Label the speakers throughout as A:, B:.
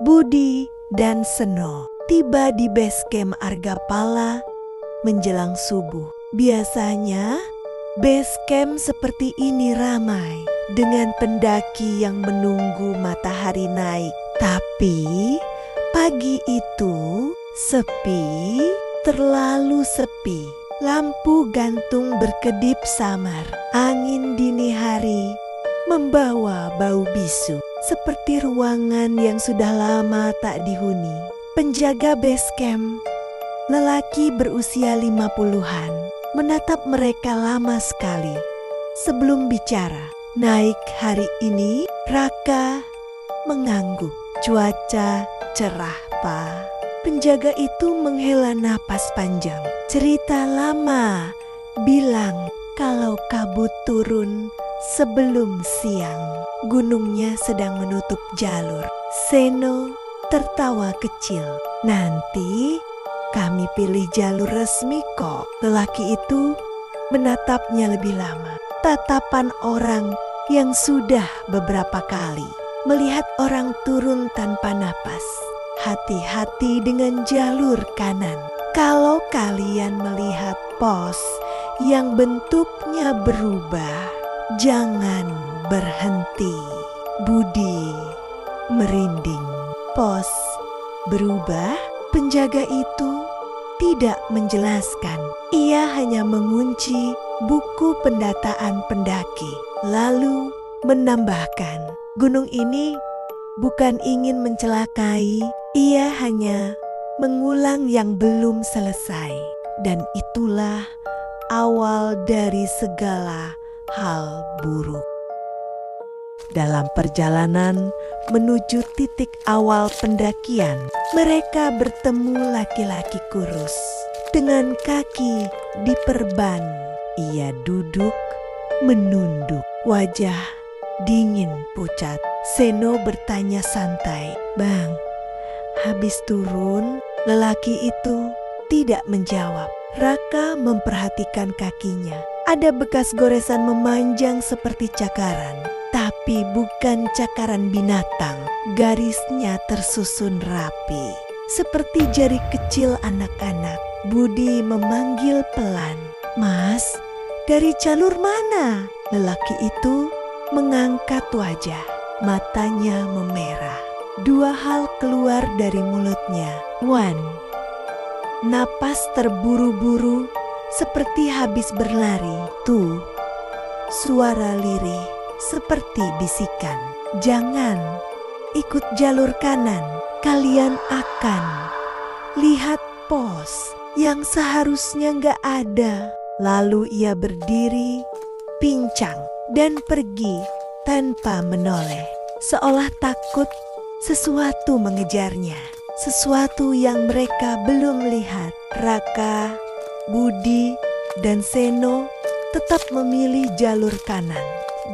A: Budi dan Seno tiba di base camp Argapala menjelang subuh. Biasanya base camp seperti ini ramai dengan pendaki yang menunggu matahari naik. Tapi pagi itu sepi, terlalu sepi. Lampu gantung berkedip samar. Angin dini hari membawa bau bisu seperti ruangan yang sudah lama tak dihuni. Penjaga base camp, lelaki berusia 50-an, menatap mereka lama sekali sebelum bicara. Naik hari ini, Raka mengangguk. Cuaca cerah, Pak. Penjaga itu menghela napas panjang. Cerita lama bilang kalau kabut turun sebelum siang. Gunungnya sedang menutup jalur. Seno tertawa kecil. Nanti kami pilih jalur resmi kok. Lelaki itu menatapnya lebih lama. Tatapan orang yang sudah beberapa kali melihat orang turun tanpa napas. Hati-hati dengan jalur kanan. Kalau kalian melihat pos yang bentuknya berubah, jangan berhenti. Budi merinding. Pos berubah? Penjaga itu tidak menjelaskan. Ia hanya mengunci buku pendataan pendaki. Lalu menambahkan, gunung ini bukan ingin mencelakai, ia hanya mengulang yang belum selesai. Dan itulah awal dari segala hal buruk. Dalam perjalanan menuju titik awal pendakian, mereka bertemu laki-laki kurus dengan kaki diperban. Ia duduk menunduk, wajah dingin pucat. Seno bertanya santai, "Bang, habis turun?" Lelaki itu tidak menjawab. Raka memperhatikan kakinya. Ada bekas goresan memanjang seperti cakaran, tapi bukan cakaran binatang. Garisnya tersusun rapi, seperti jari kecil anak-anak. Budi memanggil pelan, "Mas, dari jalur mana?" Lelaki itu mengangkat wajah, matanya memerah. Dua hal keluar dari mulutnya. Wan, napas terburu-buru seperti habis berlari. Tu, suara lirih seperti bisikan. "Jangan ikut jalur kanan, kalian akan lihat pos yang seharusnya gak ada." Lalu ia berdiri, pincang, dan pergi tanpa menoleh. Seolah takut sesuatu mengejarnya. Sesuatu yang mereka belum lihat. Raka, Budi, dan Seno tetap memilih jalur kanan.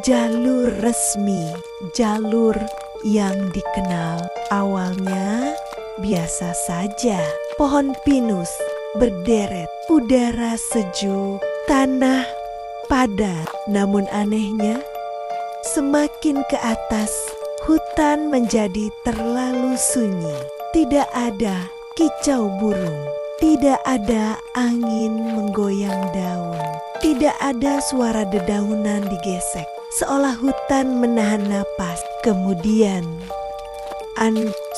A: Jalur resmi, jalur yang dikenal. Awalnya biasa saja. Pohon pinus berderet, udara sejuk, tanah padat. Namun anehnya, semakin ke atas, hutan menjadi terlalu sunyi. Tidak ada kicau burung, tidak ada angin menggoyang daun, tidak ada suara dedaunan digesek, seolah hutan menahan napas. Kemudian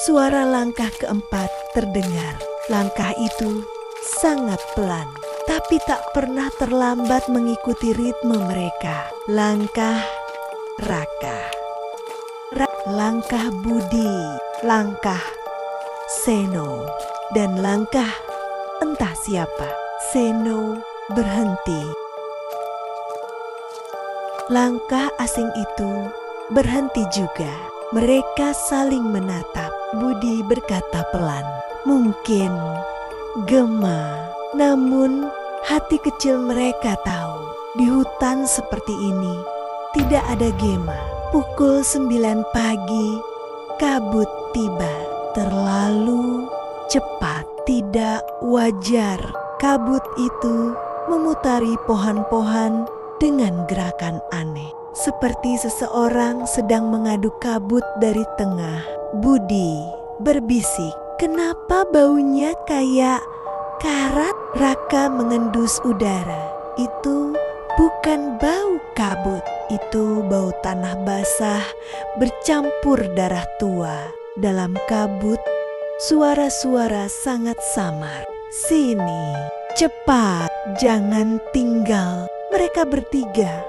A: suara langkah keempat terdengar. Langkah itu sangat pelan, tapi tak pernah terlambat mengikuti ritme mereka. Langkah Raka, langkah Budi, langkah Seno, dan langkah entah siapa. Seno berhenti. Langkah asing itu berhenti juga. Mereka saling menatap. Budi berkata pelan, "Mungkin gema." Namun hati kecil mereka tahu, di hutan seperti ini tidak ada gema. Pukul 9 pagi, kabut tiba. Terlalu cepat, tidak wajar. Kabut itu memutari pohon-pohon dengan gerakan aneh, seperti seseorang sedang mengadu kabut dari tengah. Budi berbisik, "Kenapa baunya kayak karat?" Raka mengendus udara. "Itu bukan bau kabut, itu bau tanah basah bercampur darah tua." Dalam kabut, suara-suara sangat samar. "Sini, cepat, jangan tinggal." Mereka bertiga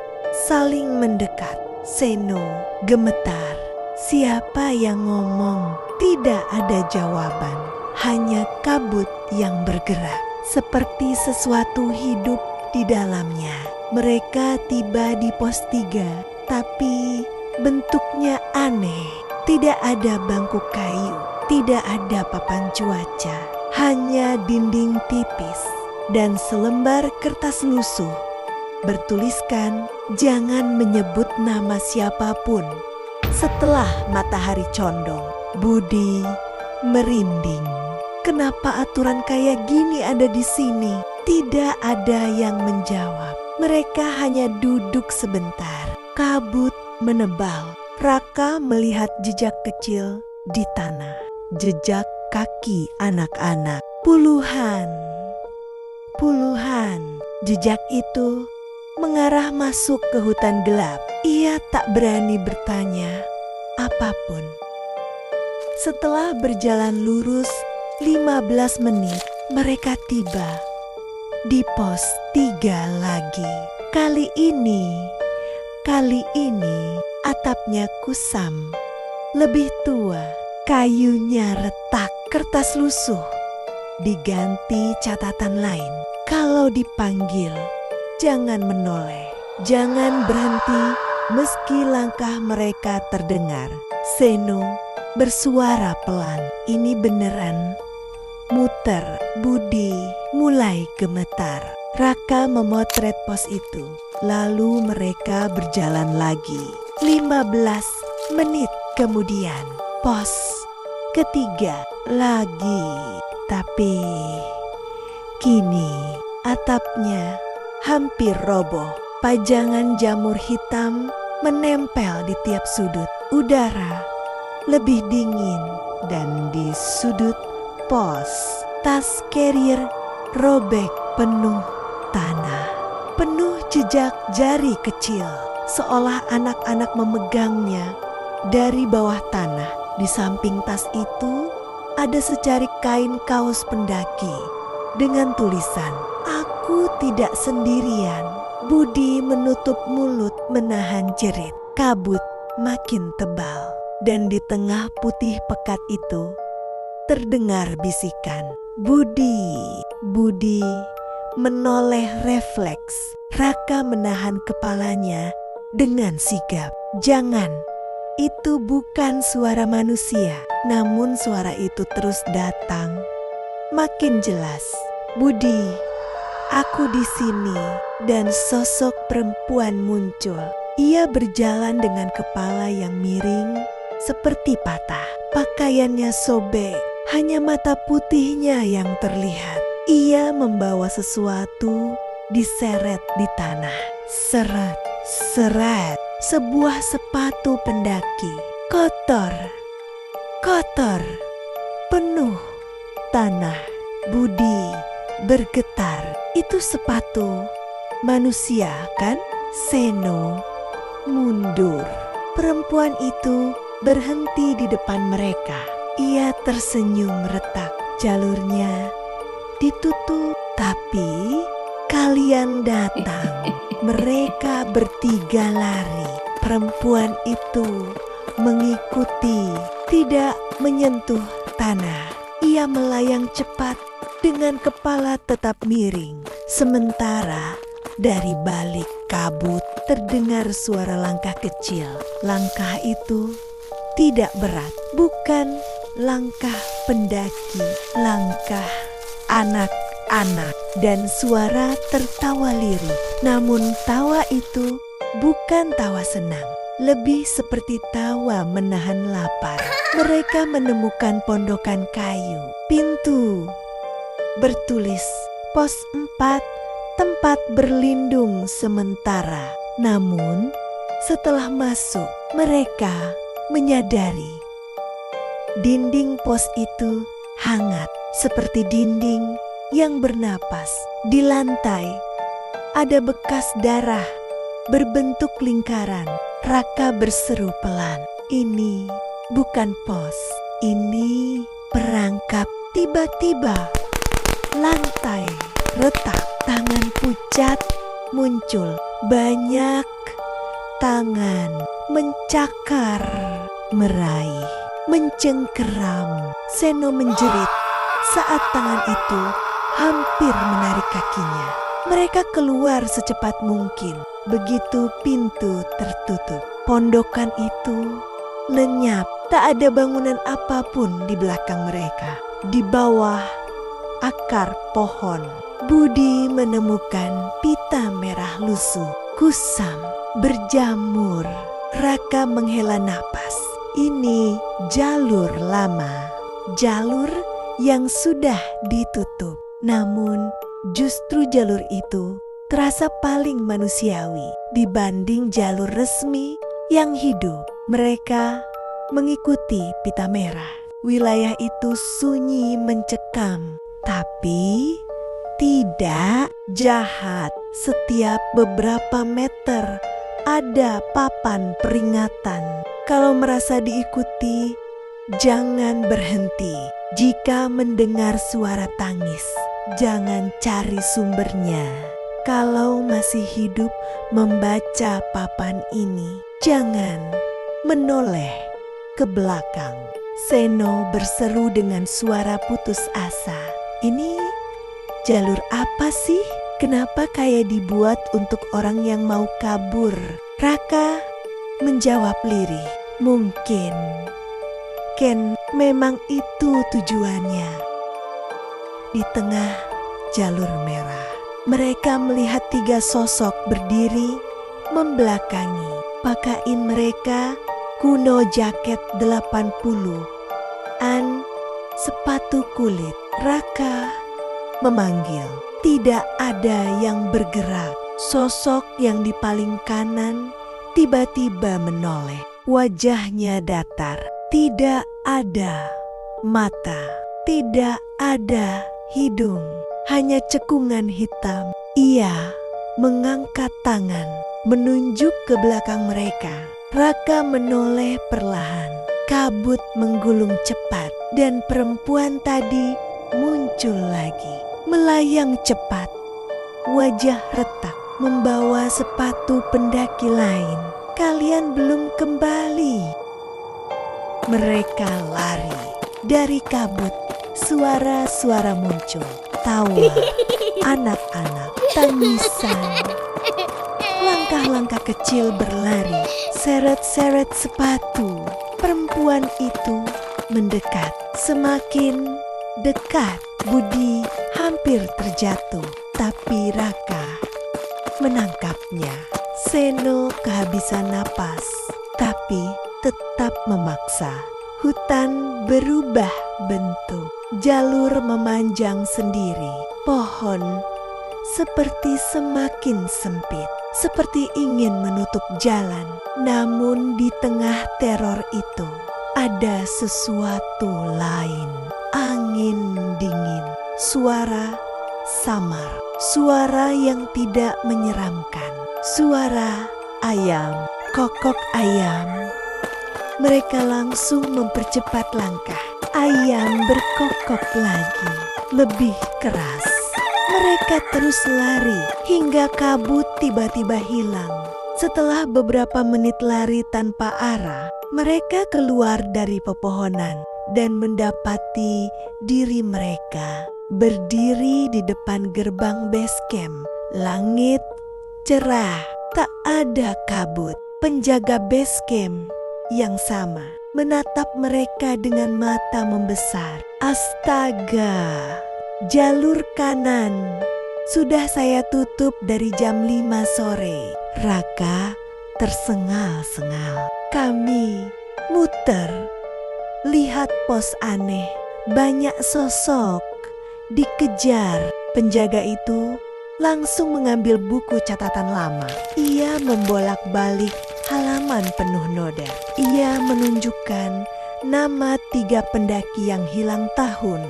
A: saling mendekat. Seno gemetar. Siapa yang ngomong? Tidak ada jawaban. Hanya kabut yang bergerak, seperti sesuatu hidup di dalamnya. Mereka tiba di pos 3, tapi bentuknya aneh. Tidak ada bangku kayu, tidak ada papan cuaca, hanya dinding tipis dan selembar kertas lusuh bertuliskan, "Jangan menyebut nama siapapun." Setelah matahari condong, Budi merinding. Kenapa aturan kayak gini ada di sini? Tidak ada yang menjawab. Mereka hanya duduk sebentar. Kabut menebal. Raka melihat jejak kecil di tanah. Jejak kaki anak-anak. Puluhan. Jejak itu mengarah masuk ke hutan gelap. Ia tak berani bertanya apapun. Setelah berjalan lurus 15 menit, mereka tiba di pos 3 lagi. Kali ini atapnya kusam, lebih tua, kayunya retak, kertas lusuh diganti catatan lain. Kalau dipanggil, jangan menoleh, jangan berhenti meski langkah mereka terdengar. Seno bersuara pelan, "Ini beneran muter." Budi mulai gemetar. Raka memotret pos itu, lalu mereka berjalan lagi. 15 menit kemudian, pos ketiga lagi. Tapi kini atapnya hampir roboh. Pajangan jamur hitam menempel di tiap sudut. Udara lebih dingin dan di sudut pos, tas carrier robek penuh tanah, penuh jejak jari kecil, seolah anak-anak memegangnya dari bawah tanah. Di samping tas itu ada secarik kain kaos pendaki dengan tulisan, "Aku tidak sendirian." Budi menutup mulut menahan jerit. Kabut makin tebal dan di tengah putih pekat itu terdengar bisikan. Budi menoleh refleks. Raka menahan kepalanya dengan sigap. "Jangan, itu bukan suara manusia." Namun suara itu terus datang, makin jelas. "Budi, aku di sini." Dan sosok perempuan muncul. Ia berjalan dengan kepala yang miring seperti patah. Pakaiannya sobek, hanya mata putihnya yang terlihat. Ia membawa sesuatu diseret di tanah. Seret, sebuah sepatu pendaki. Kotor, penuh tanah. Budi bergetar. "Itu sepatu manusia kan?" Seno mundur. Perempuan itu berhenti di depan mereka. Ia tersenyum retak. Jalurnya ditutup. "Tapi kalian datang." Mereka bertiga lari. Perempuan itu mengikuti, tidak menyentuh tanah. Ia melayang cepat dengan kepala tetap miring. Sementara dari balik kabut terdengar suara langkah kecil. Langkah itu tidak berat, bukan langkah pendaki, langkah anak-anak, dan suara tertawa lirih. Namun tawa itu bukan tawa senang, lebih seperti tawa menahan lapar. Mereka menemukan pondokan kayu. Pintu bertulis pos 4, tempat berlindung sementara. Namun setelah masuk, mereka menyadari Dinding pos itu hangat seperti dinding yang bernapas. Di lantai ada bekas darah berbentuk lingkaran. Raka berseru pelan, "Ini bukan pos, ini perangkap." Tiba-tiba lantai retak, tangan pucat muncul. Banyak tangan mencakar, meraih, mencengkeram. Seno menjerit saat tangan itu hampir menarik kakinya. Mereka keluar secepat mungkin. Begitu pintu tertutup, pondokan itu lenyap. Tak ada bangunan apapun di belakang mereka. Di bawah akar pohon, Budi menemukan pita merah lusuh, kusam, berjamur. Raka menghela napas. Ini jalur lama, jalur yang sudah ditutup. Namun justru jalur itu terasa paling manusiawi dibanding jalur resmi yang hidup. Mereka mengikuti pita merah. Wilayah itu sunyi mencekam, tapi tidak jahat. Setiap beberapa meter ada papan peringatan. Kalau merasa diikuti, jangan berhenti. Jika mendengar suara tangis, jangan cari sumbernya. Kalau masih hidup membaca papan ini, jangan menoleh ke belakang. Seno berseru dengan suara putus asa. "Ini jalur apa sih? Kenapa kayak dibuat untuk orang yang mau kabur?" Raka menjawab lirih, "Mungkin Ken memang itu tujuannya." Di tengah jalur merah, mereka melihat 3 sosok berdiri membelakangi. Pakaian mereka kuno, jaket 80-an, sepatu kulit. Raka memanggil. Tidak ada yang bergerak. Sosok yang di paling kanan tiba-tiba menoleh. Wajahnya datar. Tidak ada mata. Tidak ada hidung. Hanya cekungan hitam. Ia mengangkat tangan menunjuk ke belakang mereka. Raka menoleh perlahan. Kabut menggulung cepat dan perempuan tadi muncul lagi. Melayang cepat. Wajah retak, membawa sepatu pendaki lain. "Kalian belum kembali." Mereka lari. Dari kabut, suara-suara muncul. Tawa, anak-anak, tangisan. Langkah-langkah kecil berlari, seret-seret sepatu. Perempuan itu mendekat. Semakin dekat, Budi hampir terjatuh. Tapi Raka menangkapnya. Seno kehabisan napas, tapi tetap memaksa. Hutan berubah bentuk. Jalur memanjang sendiri. Pohon seperti semakin sempit, seperti ingin menutup jalan. Namun di tengah teror itu ada sesuatu lain. Angin dingin, suara samar, suara yang tidak menyeramkan. Suara ayam, kokok ayam. Mereka langsung mempercepat langkah. Ayam berkokok lagi, lebih keras. Mereka terus lari hingga kabut tiba-tiba hilang. Setelah beberapa menit lari tanpa arah, mereka keluar dari pepohonan dan mendapati diri mereka berdiri di depan gerbang base camp. Langit cerah, tak ada kabut. Penjaga base camp yang sama menatap mereka dengan mata membesar. "Astaga, jalur kanan sudah saya tutup dari jam 5 sore." Raka tersengal-sengal. "Kami muter, lihat pos aneh, banyak sosok, dikejar." Penjaga itu langsung mengambil buku catatan lama. Ia membolak-balik halaman penuh noda. Ia menunjukkan nama 3 pendaki yang hilang tahun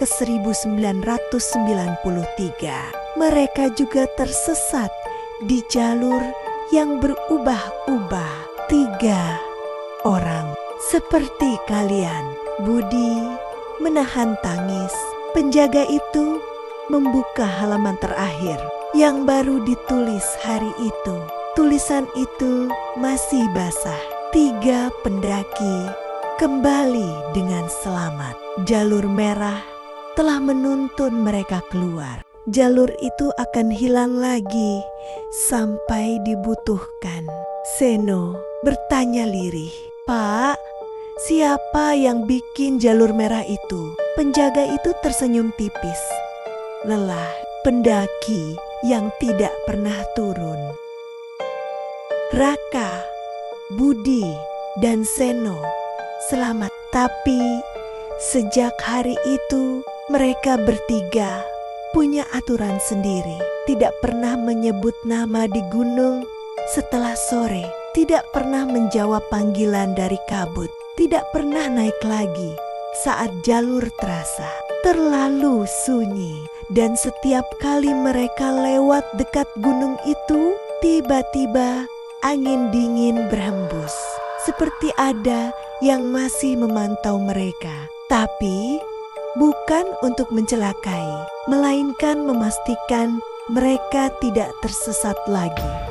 A: ke-1993. Mereka juga tersesat di jalur yang berubah-ubah. 3 orang seperti kalian. Budi menahan tangis. Penjaga itu membuka halaman terakhir yang baru ditulis hari itu. Tulisan itu masih basah. 3 pendaki kembali dengan selamat. Jalur merah telah menuntun mereka keluar. Jalur itu akan hilang lagi sampai dibutuhkan. Seno bertanya lirih, "Pak, siapa yang bikin jalur merah itu?" Penjaga itu tersenyum tipis. "Lelah pendaki yang tidak pernah turun." Raka, Budi, dan Seno selamat. Tapi sejak hari itu mereka bertiga punya aturan sendiri. Tidak pernah menyebut nama di gunung setelah sore. Tidak pernah menjawab panggilan dari kabut. Tidak pernah naik lagi saat jalur terasa terlalu sunyi. Dan setiap kali mereka lewat dekat gunung itu, tiba-tiba angin dingin berhembus. Seperti ada yang masih memantau mereka. Tapi bukan untuk mencelakai, melainkan memastikan mereka tidak tersesat lagi.